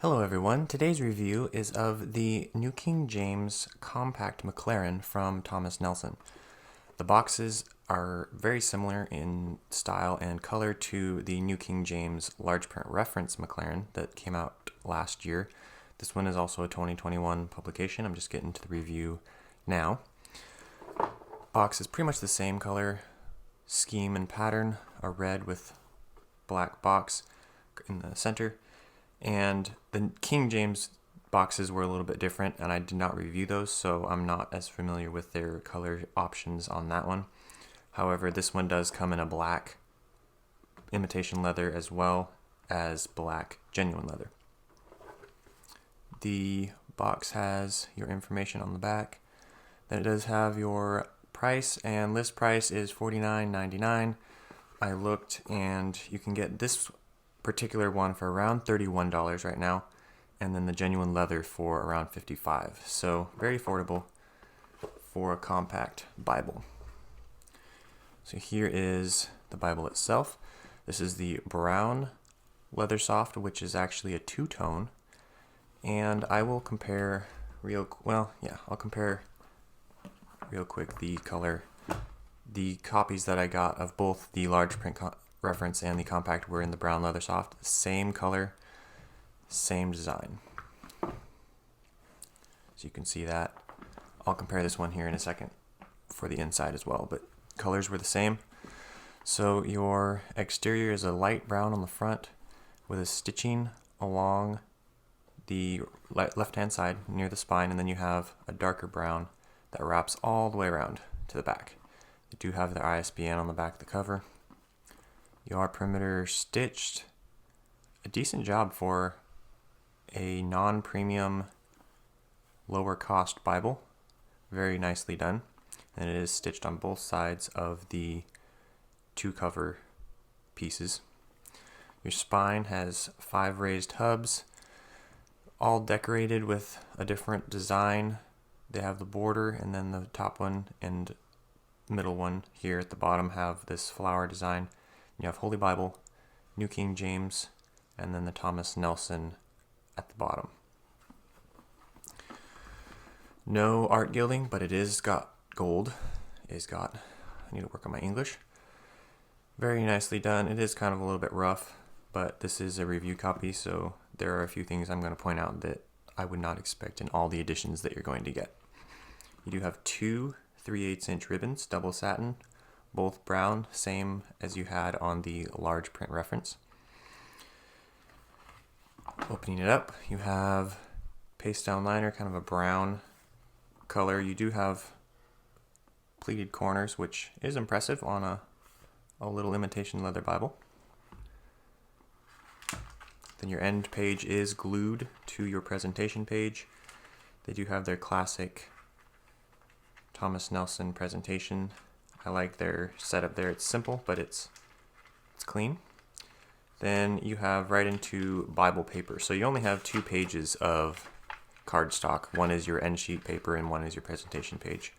Hello everyone, today's review is of the New King James Compact Maclaren from Thomas Nelson. The boxes are very similar in style and color to the New King James Large Print Reference Maclaren that came out last year. This one is also a 2021 publication. I'm just getting to the review now. Box is pretty much the same color scheme and pattern, a red with black box in the center. And the King James boxes were a little bit different, and I did not review those, so I'm not as familiar with their color options on that one. However, this one does come in a black imitation leather as well as black genuine leather. The box has your information on the back. Then it does have your price, and list price is $49.99. I looked, and you can get this particular one for around $31 right now, and then the genuine leather for around $55. So very affordable for a compact Bible. So here is the Bible itself. This is the brown Leathersoft, which is actually a two-tone, and I will compare I'll compare real quick the color. The copies that I got of both the large print reference and the compact were in the brown Leathersoft. Same color, same design. So you can see that. I'll compare this one here in a second for the inside as well, but colors were the same. So your exterior is a light brown on the front with a stitching along the left-hand side near the spine, and then you have a darker brown that wraps all the way around to the back. They do have their ISBN on the back of the cover. Your perimeter stitched. A decent job for a non-premium, lower cost Bible. Very nicely done. And it is stitched on both sides of the two cover pieces. Your spine has 5 raised hubs, all decorated with a different design. They have the border, and then the top one and middle one here at the bottom have this flower design. You have Holy Bible, New King James, and then the Thomas Nelson at the bottom. No art gilding, but it is got gold. I need to work on my English. Very nicely done. It is kind of a little bit rough, but this is a review copy, so there are a few things I'm going to point out that I would not expect in all the editions that you're going to get. You do have 2 3/8" ribbons, double satin, both brown, same as you had on the large print reference. Opening it up, you have paste down liner, kind of a brown color. You do have pleated corners, which is impressive on a little imitation leather Bible. Then your end page is glued to your presentation page. They do have their classic Thomas Nelson presentation. I like their setup there. It's simple, but it's clean. Then you have right into Bible paper. So you only have 2 pages of cardstock. One is your end sheet paper and one is your presentation page.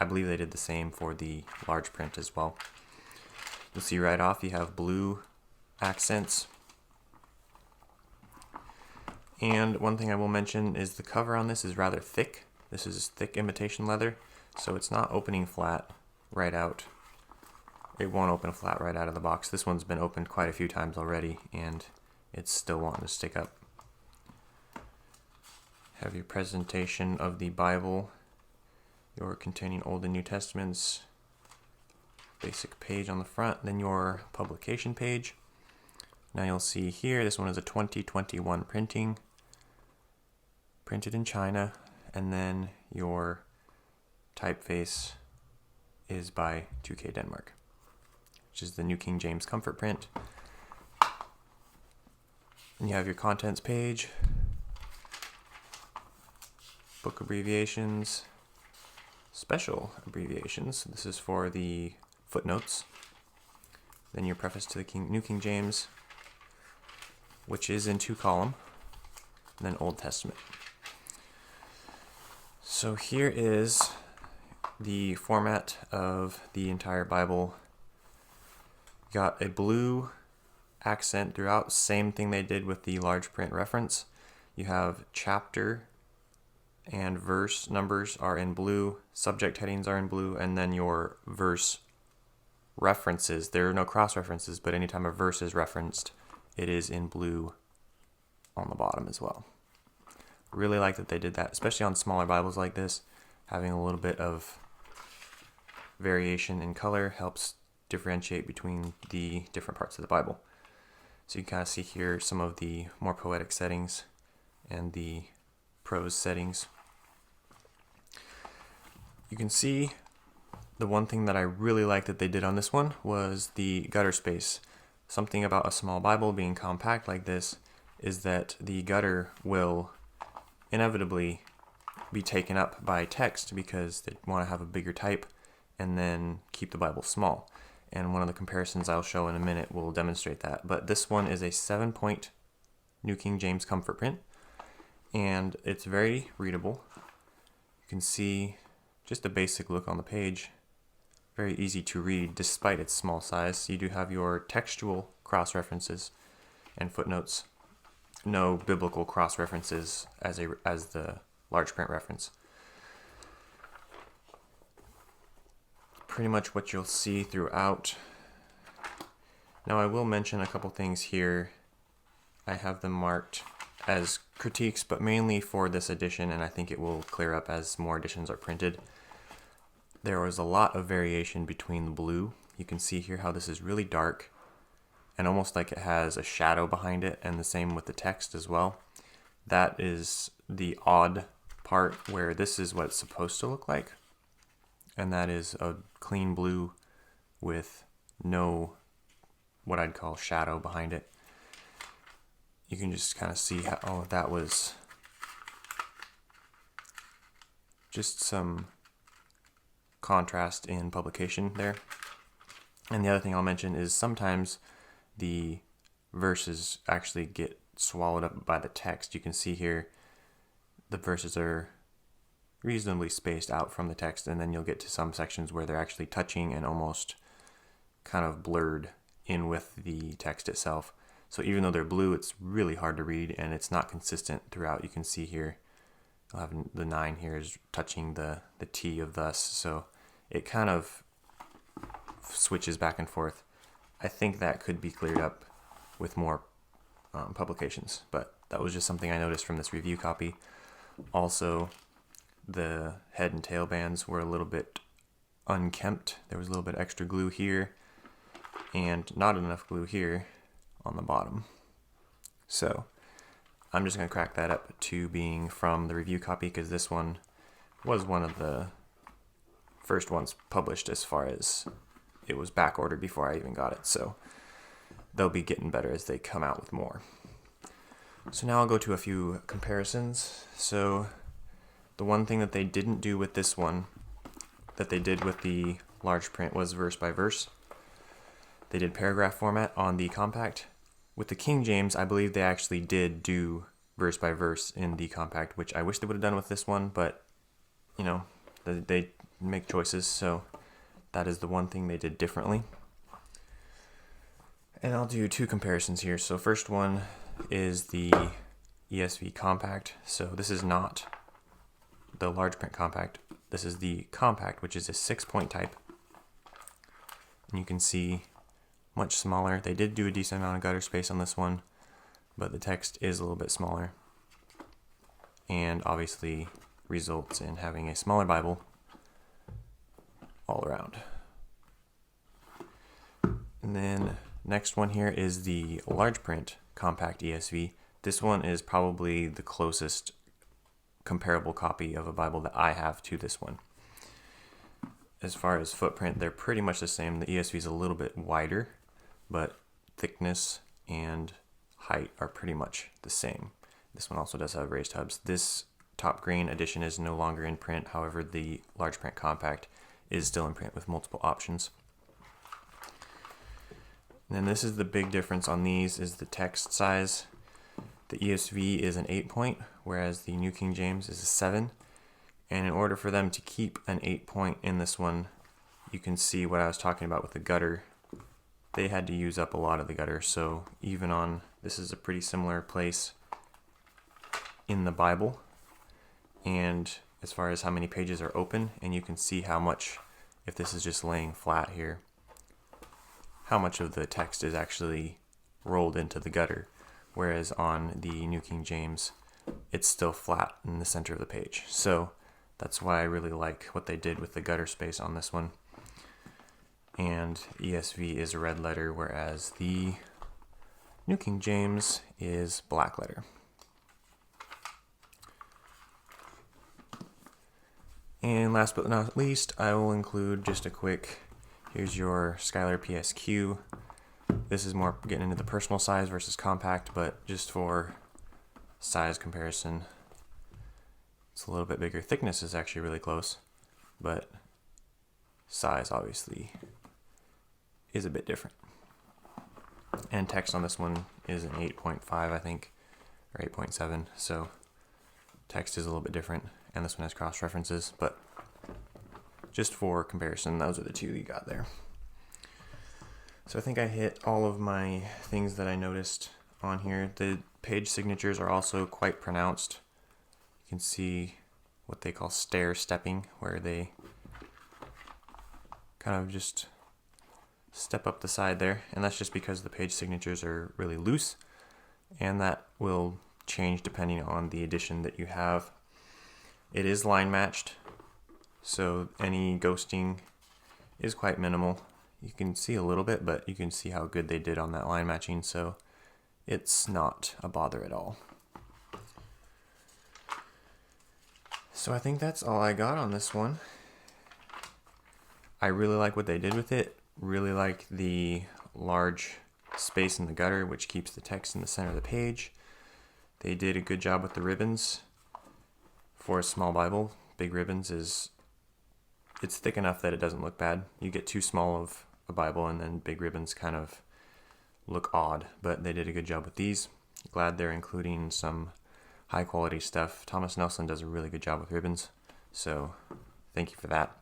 I believe they did the same for the large print as well. You'll see right off you have blue accents. And one thing I will mention is the cover on this is rather thick. This is thick imitation leather, so it's not opening flat right out. It won't open flat right out of the box. This one's been opened quite a few times already, and it's still wanting to stick up. Have your presentation of the Bible, your containing Old and New Testaments, basic page on the front, then your publication page. Now you'll see here, this one is a 2021 printing, printed in China, and then your typeface is by 2K Denmark, which is the New King James Comfort print. And you have your contents page, book abbreviations, special abbreviations. This is for the footnotes. Then your preface to the New King James, which is in 2-column, and then Old Testament. So here is the format of the entire Bible. Got a blue accent throughout, same thing they did with the large print reference. You have chapter and verse numbers are in blue, subject headings are in blue, and then your verse references. There are no cross references, but anytime a verse is referenced, it is in blue on the bottom as well. Really like that they did that, especially on smaller Bibles like this. Having a little bit of variation in color helps differentiate between the different parts of the Bible. So you can kind of see here some of the more poetic settings and the prose settings. You can see the one thing that I really like that they did on this one was the gutter space. Something about a small Bible being compact like this is that the gutter will inevitably be taken up by text because they want to have a bigger type and then keep the Bible small. And one of the comparisons I'll show in a minute will demonstrate that. But this one is a 7-point New King James Comfort print, and it's very readable. You can see just a basic look on the page. Very easy to read despite its small size. You do have your textual cross-references and footnotes. No biblical cross-references as the large print reference. Pretty much what you'll see throughout. Now I will mention a couple things here. I have them marked as critiques, but mainly for this edition, and I think it will clear up as more editions are printed. There was a lot of variation between the blue. You can see here how this is really dark and almost like it has a shadow behind it, and the same with the text as well. That is the odd part where this is what it's supposed to look like, and that is a clean blue with no what I'd call shadow behind it. You can just kind of see how that was just some contrast in publication there. And the other thing I'll mention is sometimes the verses actually get swallowed up by the text. You can see here the verses are reasonably spaced out from the text, and then you'll get to some sections where they're actually touching and almost kind of blurred in with the text itself. So even though they're blue, it's really hard to read, and it's not consistent throughout. You can see here, I'll have the 9 here is touching the T of thus, so it kind of switches back and forth. I think that could be cleared up with more publications, but that was just something I noticed from this review copy. Also, the head and tail bands were a little bit unkempt. There was a little bit extra glue here and not enough glue here on the bottom. So I'm just going to crack that up to being from the review copy, because this one was one of the first ones published as far as it was back ordered before I even got it. So they'll be getting better as they come out with more. So now I'll go to a few comparisons. So the one thing that they didn't do with this one that they did with the large print was verse by verse. They did paragraph format on the compact. With the King James, I believe they actually did do verse by verse in the compact, which I wish they would have done with this one, but you know, they make choices, so that is the one thing they did differently. And I'll do 2 comparisons here. So first one is the ESV compact. So this is not the large print compact. This is the compact, which is a 6-point type. And you can see much smaller. They did do a decent amount of gutter space on this one, but the text is a little bit smaller, and obviously results in having a smaller Bible all around. And then next one here is the large print compact ESV. This one is probably the closest comparable copy of a Bible that I have to this one. As far as footprint, they're pretty much the same. The ESV is a little bit wider, but thickness and height are pretty much the same. This one also does have raised hubs. This top green edition is no longer in print. However, the large print compact is still in print with multiple options. And then this is the big difference on these, is the text size. The ESV is an 8-point, whereas the New King James is a 7. And in order for them to keep an 8-point in this one, you can see what I was talking about with the gutter. They had to use up a lot of the gutter, so even on, this is a pretty similar place. in the Bible, and as far as how many pages are open, and you can see how much, if this is just laying flat here, how much of the text is actually rolled into the gutter, whereas on the New King James, it's still flat in the center of the page. So that's why I really like what they did with the gutter space on this one. And ESV is a red letter, whereas the New King James is black letter. And last but not least, I will include just a quick, here's your Skylar PSQ. This is more getting into the personal size versus compact, but just for size comparison, it's a little bit bigger. Thickness is actually really close, but size obviously is a bit different. And text on this one is an 8.5, I think, or 8.7, so text is a little bit different, and this one has cross references, but just for comparison, those are the two you got there. So I think I hit all of my things that I noticed on here. The page signatures are also quite pronounced. You can see what they call stair stepping, where they kind of just step up the side there, and that's just because the page signatures are really loose, and that will change depending on the edition that you have. It is line matched, so any ghosting is quite minimal. You can see a little bit, but you can see how good they did on that line matching, so it's not a bother at all. So I think that's all I got on this one. I really like what they did with it. Really like the large space in the gutter, which keeps the text in the center of the page. They did a good job with the ribbons. For a small Bible, big ribbons it's thick enough that it doesn't look bad. You get too small of a Bible and then big ribbons kind of look odd, but they did a good job with these. Glad they're including some high quality stuff. Thomas Nelson does a really good job with ribbons, so thank you for that.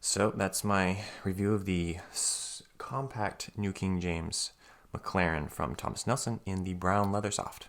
So that's my review of the compact New King James Maclaren from Thomas Nelson in the brown Leathersoft.